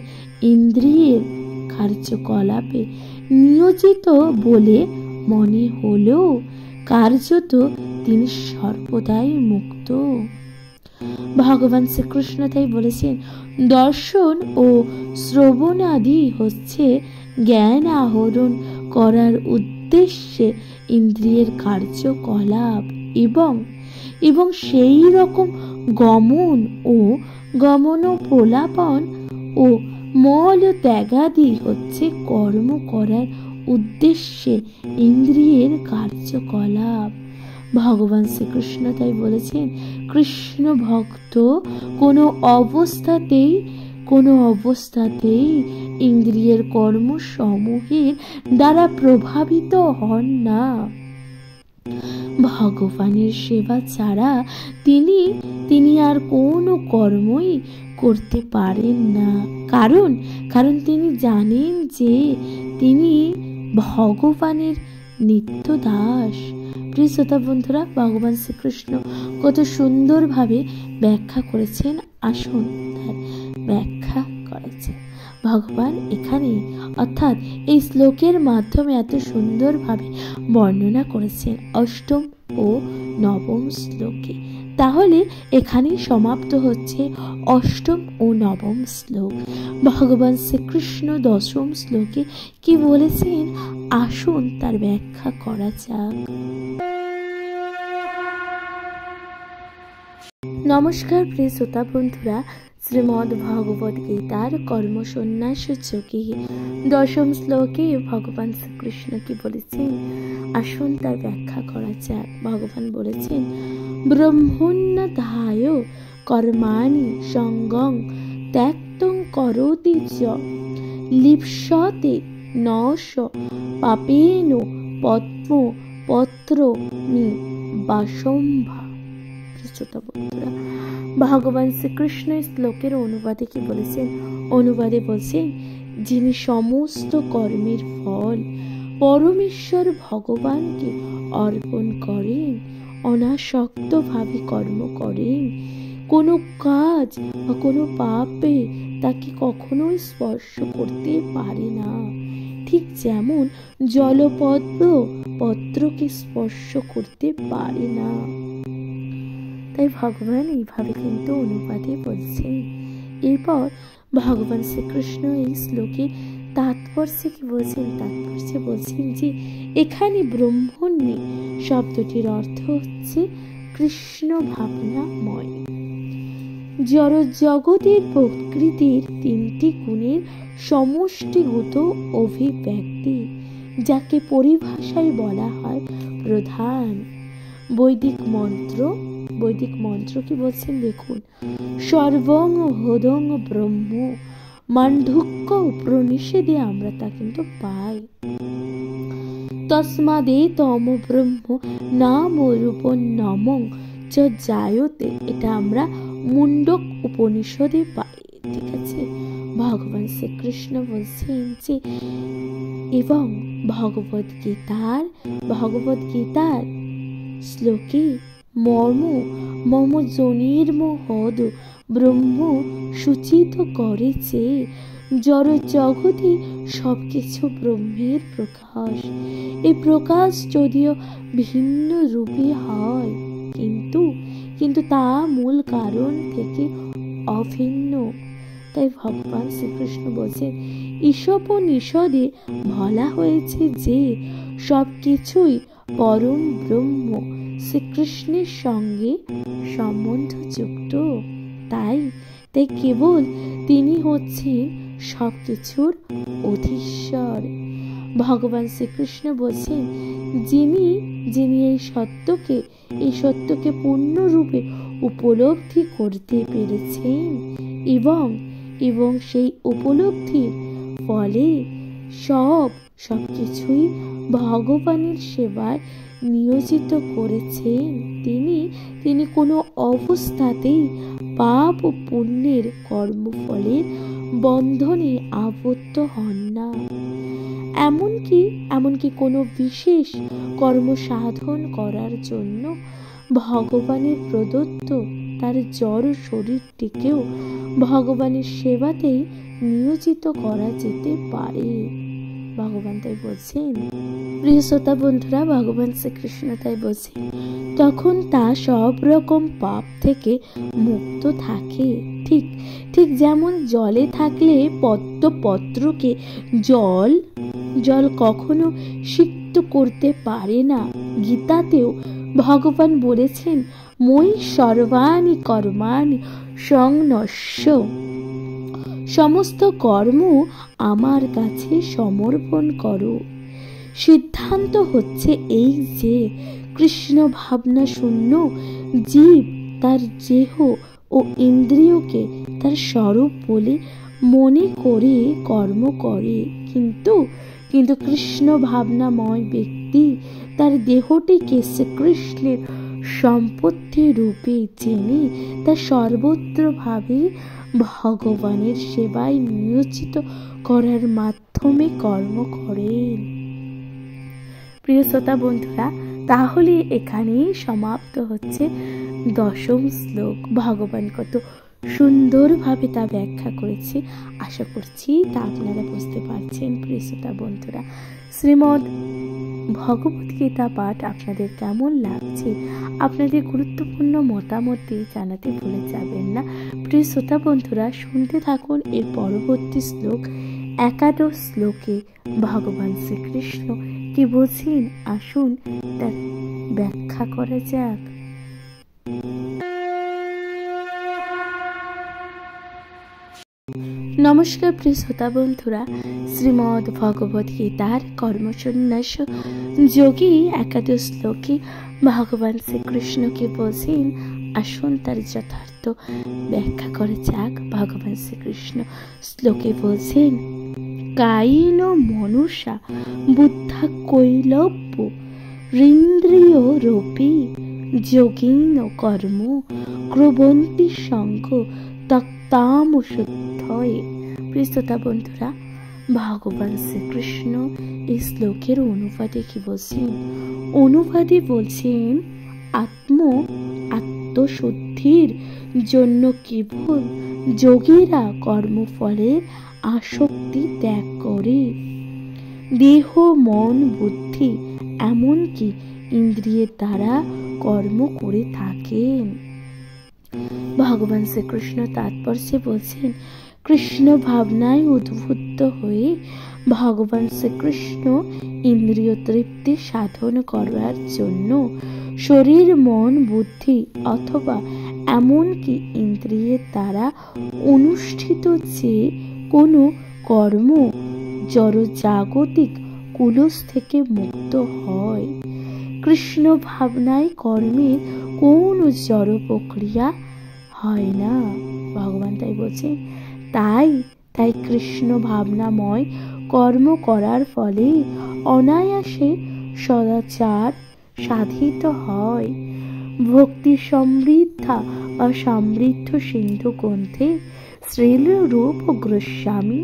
ইন্দ্রিয়ের কার্যকলাপে নিয়োজিত বলে মনে হলেও কার্যত তিনি সর্বদাই মুক্ত। ভগবান শ্রীকৃষ্ণ তাই বলেছেন, দর্শন ও শ্রবণ আদি হচ্ছে জ্ঞান আহরণ করার উদ্দেশ্যে ইন্দ্রিয়ের কার্যকলাপ, এবং সেই রকম গমন প্রলাপন ও মল ত্যাগাদি হচ্ছে কর্ম করার উদ্দেশ্যে ইন্দ্রিয়ের কার্যকলাপ। ভগবান শ্রীকৃষ্ণ তাই বলেছেন, কৃষ্ণ ভক্ত কোনো অবস্থাতেই ইন্দ্রিয়ের কর্মসমূহের দ্বারা প্রভাবিত হন না। ভগবানের সেবা ছাড়া তিনি আর কোনো কর্মই করতে পারেন না, কারণ তিনি জানেন যে তিনি ভগবানের নিত্য দাস। প্রিয় শ্রোতা বন্ধুরা, ভগবান শ্রীকৃষ্ণ কত সুন্দরভাবে ব্যাখ্যা করেছেন, আসুন তার ব্যাখ্যা করেছেন। ভগবান এখানে অর্থাৎ এই শ্লোকের মাধ্যমে এত সুন্দরভাবে বর্ণনা করেছেন 8ম ও 9ম শ্লোকে। তাহলে এখানেই সমাপ্ত হচ্ছে 8ম ও 9ম শ্লোক। ভগবান শ্রীকৃষ্ণ 10ম শ্লোকে কি বলেছেন, আসুন তার ব্যাখ্যা করা যাক। নমস্কার প্রিয় শ্রোতা বন্ধুরা, শ্রীমদ্ ভগবদ গীতার কর্মসন্ন্যাস সূচকে 10ম শ্লোকে ভগবান শ্রীকৃষ্ণ কি বলেছেন, আসুন তার ব্যাখ্যা করা যাক। ভগবান বলেছেন, ব্রহ্মণ্যধায় কর্মাণি সঙ্গং ত্যক্তং করোতি চ লিপ্সতে নশ পাপেন পদ্ম পত্র নিবাসম্ভা। বন্ধুরা, ভগবান শ্রীকৃষ্ণ শ্লোকের অনুবাদে কি বলেছেন? অনুবাদে বলছেন, যিনি সমস্ত কর্মের ফল পরমেশ্বর ভগবানকে অর্পণ করেন, অনাসক্তভাবে কর্ম করেন, কোনো কাজ বা কোনো পাপে তাকে কখনোই স্পর্শ করতে পারে না, ঠিক যেমন পত্রকে স্পর্শ করতে পারে না। তাই ভগবান এইভাবে কিন্তু অনুবাদে বলছেন। এরপর ভগবান শ্রীকৃষ্ণ এই শ্লোকে তাৎপর্যে কি বলছেন? তাৎপর্যে বলছেন যে এখানে ব্রহ্মণ্যে শব্দটির অর্থ হচ্ছে কৃষ্ণ ভাবনাময়। জড় জগতের প্রকৃতির 3টি গুণের সমষ্টিগত অভিব্যক্তি, যাকে পরিভাষায় বলা হয় প্রধান। বৈদিক মন্ত্র কি বলছেন দেখুন, সর্বং হদং ব্রহ্ম মান্ডুক্য উপনিষদে আমরা তা কিন্তু পাই। তস্মাদে তম ব্রহ্ম নাম রূপ নমং চ জায়তে, এটা আমরা মুন্ডক উপনিষদে পাই। ঠিক আছে, ভগবান শ্রীকৃষ্ণ বলছেন যে এবং ভগবদ গীতার শ্লোকে মর্ম মম জনির মহদ ব্রহ্ম সূচিত করে যে জড় জগতে সবকিছু ব্রহ্মের প্রকাশ। এই প্রকাশ যদিও ভিন্ন রূপে হয়, কিন্তু তা মূল কারণ থেকে অভিন্ন। তাই ভগবান শ্রীকৃষ্ণ বলছেন, ঈশোপনিষদে বলা হয়েছে যে সবকিছুই পরম ব্রহ্ম শ্রীকৃষ্ণের সঙ্গে সম্বন্ধযুক্ত। তাই কেবল তিনি হচ্ছেন সবকিছুর অধীশ্বর। ভগবান শ্রীকৃষ্ণ বলছেন, যিনি এই সত্যকে পূর্ণরূপে উপলব্ধি করতে পেরেছেন এবং সেই উপলব্ধির ফলে সবকিছুই ভগবানের সেবায় নিয়োজিত করেছেন, তিনি কোনো অবস্থাতেই পাপ ও পুণ্যের কর্মফলের বন্ধনে আবদ্ধ হন না। এমনকি কোনো বিশেষ কর্ম সাধন করার জন্য ভগবানের প্রদত্ত তার জড় শরীরটিকেও ভগবানের সেবাতেই নিয়োজিত করা যেতে পারে। ভগবান তাই বলছেন, প্রিয় শ্রোতা বন্ধুরা, ভগবান শ্রীকৃষ্ণ তাই বলছেন, তখন তা সব রকম পাপ থেকে মুক্ত থাকে। ঠিক যেমন জলে থাকলে পত্রকে জল কখনো সিক্ত করতে পারে না। গীতাতেও ভগবান বলেছেন, মই সর্বাণি কর্মাণি সংন্যস্য, সমস্ত কর্ম আমার কাছে সমর্পণ করো। সিদ্ধান্ত হচ্ছে এই যে কৃষ্ণ ভাবনা শূন্য জীব তার দেহ ও ইন্দ্রিয়কে তার স্বরূপ বলে মনে করে কর্ম করে, কিন্তু কৃষ্ণ ভাবনাময় ব্যক্তি তার দেহটিকে শ্রীকৃষ্ণের সম্পত্তি রূপে জেনে তা সর্বত্রভাবে ভগবানের সেবায় নিয়োজিত করার মাধ্যমে কর্ম করেন। প্রিয় শ্রোতা বন্ধুরা, তাহলে এখানেই সমাপ্ত হচ্ছে 10ম শ্লোক। ভগবান কত সুন্দরভাবে তা ব্যাখ্যা করেছে, আশা করছি তা আপনারা বুঝতে পারছেন। প্রিয় শ্রোতা বন্ধুরা, শ্রীমদ্ ভগবত গীতা পাঠ আপনাদের কেমন লাগছে, আপনাদের গুরুত্বপূর্ণ মতামতটি জানাতে ভুলে যাবেন না। প্রিয় শ্রোতা বন্ধুরা, শুনতে থাকুন এর পরবর্তী শ্লোক। 11 শ্লোকে ভগবান শ্রীকৃষ্ণ কি বলছেন, আসুন তার ব্যাখ্যা করা যাক। নমস্কার প্রিয় শ্রোতা বন্ধুরা, শ্রীমদ্ ভগবত গীতার কর্মসন্ন্যাস যোগী 11 শ্লোকে ভগবান শ্রীকৃষ্ণকে বলছেন, আসুন তার যথার্থ ব্যাখ্যা করা যাক। ভগবান শ্রীকৃষ্ণ শ্লোকে বলছেন, কায়েন মনুষা বুদ্ধা কৈলব্য ইন্দ্রিয় রূপী যোগেন কর্ম ক্রবন্তি সঙ্গ তক্তাম শুদ্ধয়ে। প্রিয় শ্রোতা বন্ধুরা, ভগবান শ্রীকৃষ্ণ এই শ্লোকের অনুবাদে কি বলছেন? অনুবাদে বলছেন, আত্মশুদ্ধির জন্য কেবল যোগীরা কর্মফলের আসক্তি ত্যাগ করে দেহ মন বুদ্ধি এমনকি ইন্দ্রিয়ের দ্বারা কর্ম করে থাকেন। ভগবান শ্রীকৃষ্ণ তাৎপর্যে বলছেন, কৃষ্ণ ভাবনায় উদ্বুদ্ধ হয়ে ভগবান শ্রীকৃষ্ণ ইন্দ্রিয় তৃপ্তি সাধন করার জন্য শরীর মন বুদ্ধি অথবা এমনকি ইন্দ্রিয়ের দ্বারা অনুষ্ঠিত যে কোনো কর্ম জড়জাগতিক কুলস থেকে মুক্ত হয়। কৃষ্ণ ভাবনায় কর্মের কোনো জড় প্রক্রিয়া হয় না। ভগবান তাই বলছেন, তাই কৃষ্ণ ভাবনাময় কর্ম করার ফলে অনায়াসে সদাচার সাধিত হয়। ভক্তি সমৃদ্ধা বা সমৃদ্ধ সিন্ধু গ্রন্থে শ্রীল রূপ গোস্বামী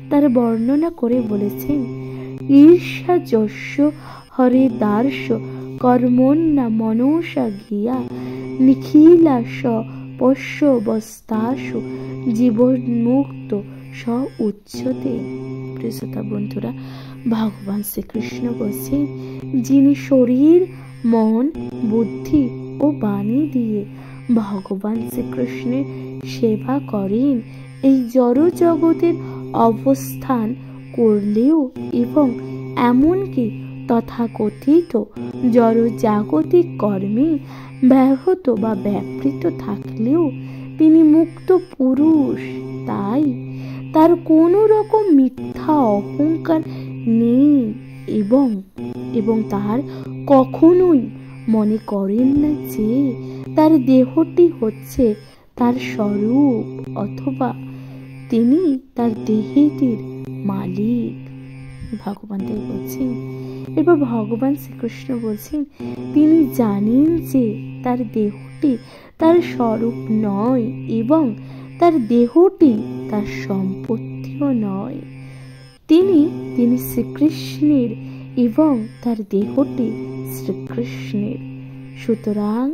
তার বর্ণনা করে বলেছেন, ঈর্ষা যস্য হরে দার্শ কর্মণ্যা মনসা গিয়া নিখিলাস পশ্যবস্তাসু জীবন্মুক্ত স উচ্যতে। প্রিয় শ্রোতা বন্ধুরা, ভগবান শ্রীকৃষ্ণ বলছেন, যিনি শরীর, মন, বুদ্ধি ও বাণী দিয়ে ভগবান শ্রীকৃষ্ণের সেবা করেন, এই জড় জগতের অবস্থান করলেও এবং এমনকি তথাকথিত জড় জাগতিক কর্মে ব্যাহত বা ব্যাপৃত থাকলেও তিনি মুক্ত পুরুষ। তাই তার কোনো রকম মিথ্যা অহংকার নেই এবং তার কখনোই মনে করেন না যে তার দেহটি হচ্ছে তার স্বরূপ অথবা তিনি তার দেহটির মালিক। ভগবান তাই বলছেন। এবার ভগবান শ্রীকৃষ্ণ বলছেন, তিনি জানেন যে তার দেহটি তার স্বরূপ নয় এবং তার দেহটি তার সম্পত্তিও নয়। তিনি শ্রীকৃষ্ণের এবং তার দেহটি শ্রীকৃষ্ণের। সুতরাং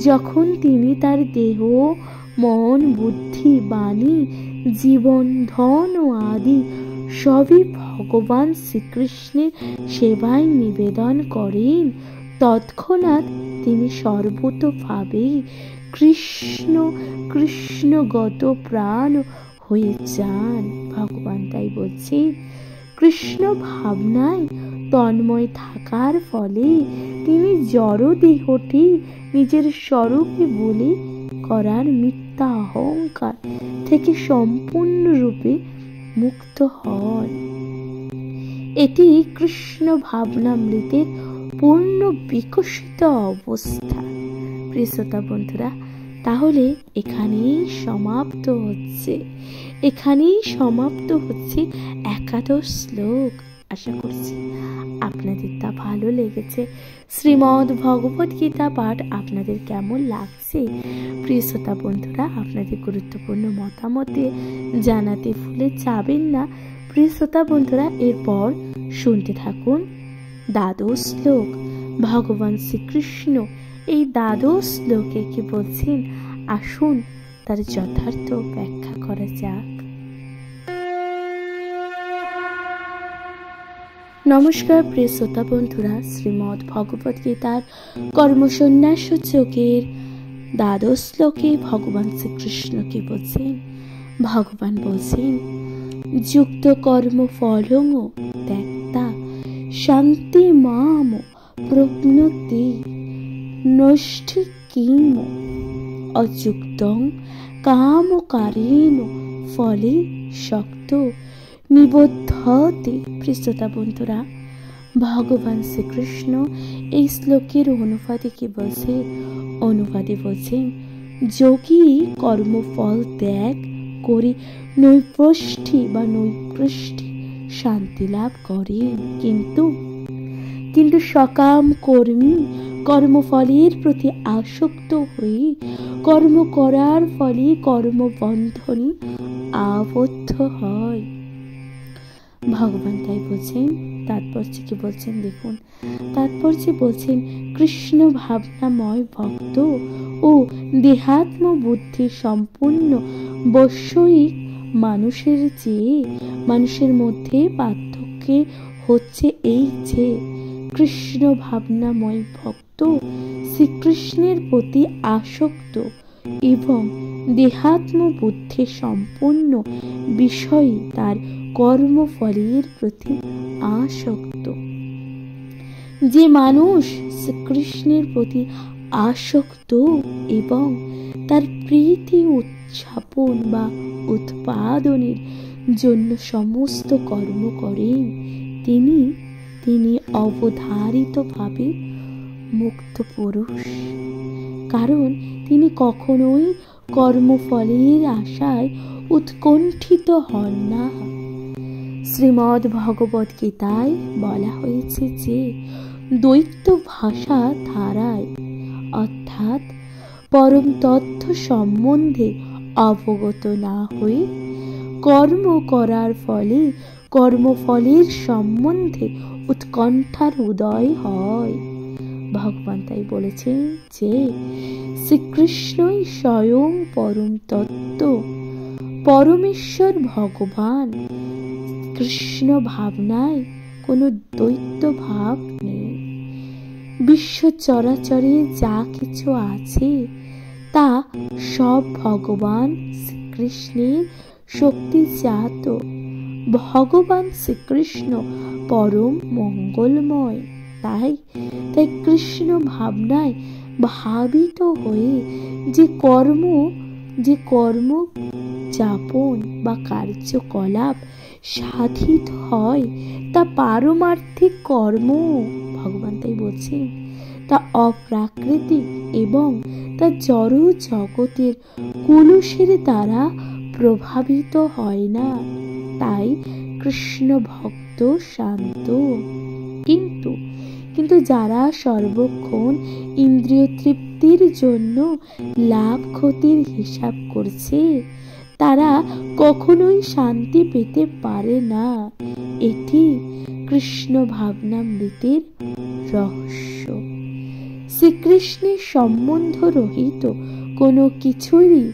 যখন তিনি তার দেহ, মন, বুদ্ধি, বাণী, জীবন, ধন ও আদি সবই ভগবান শ্রীকৃষ্ণের সেবায় নিবেদন করেন, তৎক্ষণাৎ তিনি সর্বতোভাবেই কৃষ্ণগত প্রাণ হয়ে যান। ভগবান তাই বলছেন, কৃষ্ণ ভাবনায় তন্ময় থাকার ফলে তিনি জড় দেহটি নিজের স্বরূপে বলে করার মিথ্যা অহংকার থেকে সম্পূর্ণরূপে মুক্ত হন। এটি কৃষ্ণ ভাবনামৃতের পূর্ণ বিকশিত অবস্থা। প্রিয় শ্রোতা বন্ধুরা, তাহলে এখানেই সমাপ্ত হচ্ছে একাদশ শ্লোক। আশা করছি আপনাদের তা ভালো লেগেছে। শ্রীমদ্ ভগবত গীতা পাঠ আপনাদের কেমন লাগছে? প্রিয় শ্রোতা বন্ধুরা, আপনাদের গুরুত্বপূর্ণ মতামত জানাতে ভুলে যাবেন না। প্রিয় শ্রোতা বন্ধুরা, এরপর শুনতে থাকুন দ্বাদশ শ্লোক। ভগবান শ্রীকৃষ্ণ এই দ্বাদশ শ্লোকে কি বলছেন, আসুন তার যথার্থ ব্যাখ্যা করা যাক। নমস্কার প্রিয় শ্রোতা বন্ধুরা, শ্রীমদ্ ভগবত গীতার কর্মসন্ন্যাস যোগের দ্বাদশ শ্লোকে ভগবান শ্রীকৃষ্ণ কি বলছেন? ভগবান বলছেন, যুক্ত কর্ম ফলং ত্যক্তা শান্তি মাম প্রপ্নুতি নষ্টি কিম অযুক্তং কামকারেণ ফলে শক্ত নিবদ্ধতে। প্রিয় শ্রোতা বন্ধুরা, ভগবান শ্রীকৃষ্ণ এই শ্লোকের অনুবাদে বলছেন, যোগী কর্মফল ত্যাগ করে নৈপষ্ঠি বা নৈকৃষ্টি শান্তি লাভ করেন, কিন্তু সকাম কর্মী কর্মফলের প্রতি আসক্ত হয়ে কর্ম করার ফলে কর্মবন্ধনে আবদ্ধ হয়। ভগবান তাই বলছেন। তাৎপর্য কি বলছেন দেখুন। তাৎপর্য বলছেন, কৃষ্ণ ভাবনাময় ভক্ত ও দেহাত্ম বুদ্ধি সম্পূর্ণ বৈষয়িক মানুষের মধ্যে পার্থক্য হচ্ছে এই যে কৃষ্ণ ভাবনাময় ভক্ত শ্রীকৃষ্ণের প্রতি আসক্ত এবং দেহাত্ম বুদ্ধি সম্পূর্ণ বিষয়ী তার কর্মফলের প্রতি আসক্ত। যে মানুষ শ্রীকৃষ্ণের প্রতি আসক্ত এবং তার প্রীতি উৎযাপন বা উৎপাদনের জন্য সমস্ত কর্ম করেন, তিনি অবধারিতভাবে মুক্ত পুরুষ, কারণ তিনি কখনোই কর্মফলের আশায় উৎকণ্ঠিত হন না। শ্রীমদ্ ভগবত গীতায় বলা হয়েছে যে দ্বৈত ভাষা ধারায় অর্থাৎ পরম তথ্য সম্বন্ধে অবগত না হয়ে কর্ম করার ফলে কর্মফলের সম্বন্ধে উৎকণ্ঠার উদয় হয়। ভগবান তাই বলেছেন যে শ্রীকৃষ্ণই স্বয়ং পরম তত্ত্ব, পরমেশ্বর ভগবান। কৃষ্ণ ভাবনায় কোনো দ্বৈত ভাব নেই। বিশ্ব চরাচরে যা কিছু আছে তা সব ভগবান শ্রীকৃষ্ণের শক্তিজাত। ভগবান শ্রীকৃষ্ণ পরম মঙ্গলময়। তাই কৃষ্ণ ভাবনায় ভাবিত হয়ে যে কর্ম যাপন বা কার্যকলাপ সাধিত হয় তা পারমার্থিক কর্ম। ভগবান তাই বলছেন তা অপ্রাকৃতিক এবং তা জড় জগতের কুলুষের দ্বারা প্রভাবিত হয় না। তাই কৃষ্ণ ভক্ত শান্ত। কিন্তু যারা সর্বক্ষণ ইন্দ্রিয় তৃপ্তির জন্য লাভ ক্ষতির হিসাব করছে তারা কখনোই শান্তি পেতে পারে না। এটি কৃষ্ণ ভাবনামৃতের রহস্য। শ্রীকৃষ্ণের সম্বন্ধ রহিত কোনো কিছুরই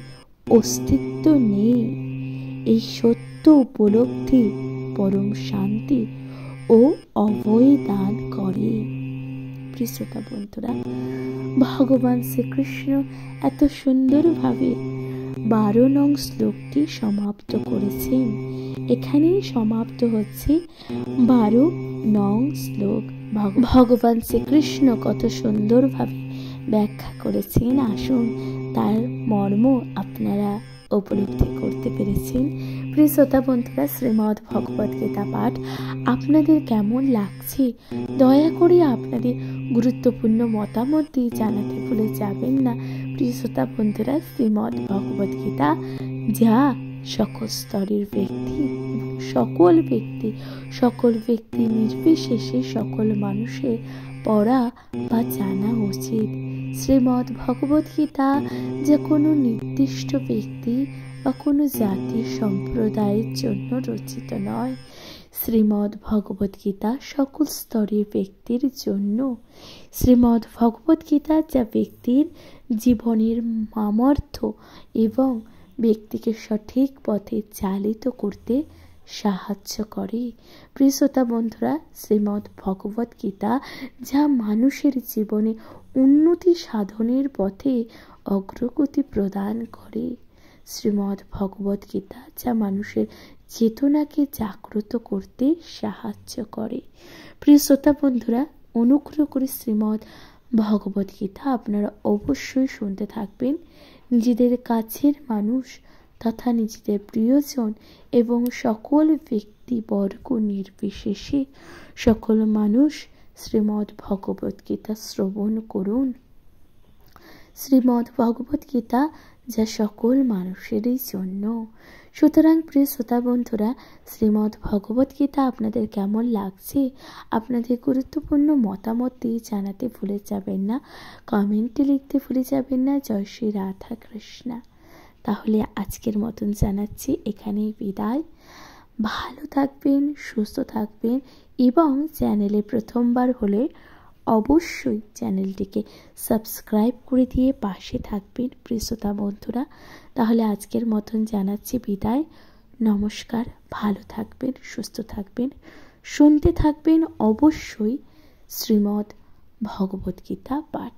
অস্তিত্ব নেই। এই সত্য উপলব্ধি পরম শান্তি ও অভয় দান করে। প্রিয় শ্রোতা বন্ধুরা, ভগবান শ্রীকৃষ্ণ এত সুন্দরভাবে 12 নং শ্লোকটি সমাপ্ত করেছেন। এখানেই সমাপ্ত হচ্ছে 12 নং শ্লোক। ভগবান শ্রীকৃষ্ণ কত সুন্দরভাবে ব্যাখ্যা করেছেন, আসুন তার মর্ম আপনারা উপলব্ধি করতে পেরেছেন। প্রিয় শ্রোতা বন্ধুরা, শ্রীমদ্ ভগবত গীতা পাঠ আপনাদের কেমন লাগছে দয়া করে আপনাদের গুরুত্বপূর্ণ মতামত দিয়ে জানাতে ভুলে যাবেন না। প্রিয় শ্রোতা বন্ধুরা, শ্রীমদ্ ভগবত গীতা যা সকল স্তরের ব্যক্তি, সকল ব্যক্তি নির্বিশেষে সকল মানুষের পড়া বা জানা উচিত। শ্রীমদ্ ভগবত গীতা যে কোনো নির্দিষ্ট ব্যক্তি বা কোনো জাতি সম্প্রদায়ের জন্য রচিত নয়। শ্রীমদ্ ভগবত গীতা সকল স্তরের ব্যক্তির জন্য। শ্রীমদ্ ভগবত গীতা যা ব্যক্তির জীবনের সামর্থ্য এবং ব্যক্তিকে সঠিক পথে চালিত করতে সাহায্য করে। প্রিয় শ্রোতা বন্ধুরা, শ্রীমদ্ ভগবত গীতা যা মানুষের জীবনে উন্নতি সাধনের পথে অগ্রগতি প্রদান করে। শ্রীমদ্ ভগবত গীতা যা মানুষের চেতনাকে জাগ্রত করতে সাহায্য করে। প্রিয় শ্রোতা বন্ধুরা, অনুগ্রহ করে শ্রীমদ্ ভগবত গীতা আপনারা অবশ্যই শুনতে থাকবেন। নিজেদের কাছের মানুষ তথা নিজেদের প্রিয়জন এবং সকল ব্যক্তিবর্গ নির্বিশেষে সকল মানুষ শ্রীমদ্ ভগবত গীতা শ্রবণ করুন। শ্রীমদ্ ভগবত গীতা যা সকল মানুষেরই জন্য। সুতরাং প্রিয় শ্রোতা বন্ধুরা, শ্রীমদ্ ভগবত গীতা আপনাদের কেমন লাগছে আপনাদের গুরুত্বপূর্ণ মতামত দিয়ে জানাতে ভুলে যাবেন না। কমেন্টে লিখতে ভুলে যাবেন না। জয় শ্রী রাধা কৃষ্ণা। তাহলে আজকের মতন জানাচ্ছি এখানেই বিদায়। ভালো থাকবেন, সুস্থ থাকবেন এবং চ্যানেলে প্রথমবার হলে অবশ্যই চ্যানেলটিকে সাবস্ক্রাইব করে দিয়ে পাশে থাকবেন প্রিয় শ্রোতা বন্ধুরা। তাহলে আজকের মতন জানাচ্ছি বিদায়। নমস্কার। ভালো থাকবেন, সুস্থ থাকবেন, শুনতে থাকবেন অবশ্যই শ্রীমদ্ ভগবত গীতা পাঠ।